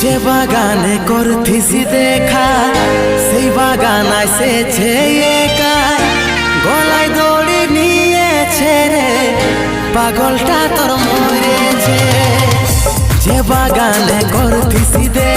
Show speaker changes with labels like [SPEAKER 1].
[SPEAKER 1] যে বাগানে করতিছি দেখা সেই বাগান আসেছে একা, গলায় দড়ি নিয়েছে রে পাগলটা তোর মরেছে। যে বাগানে করতিছি দেখা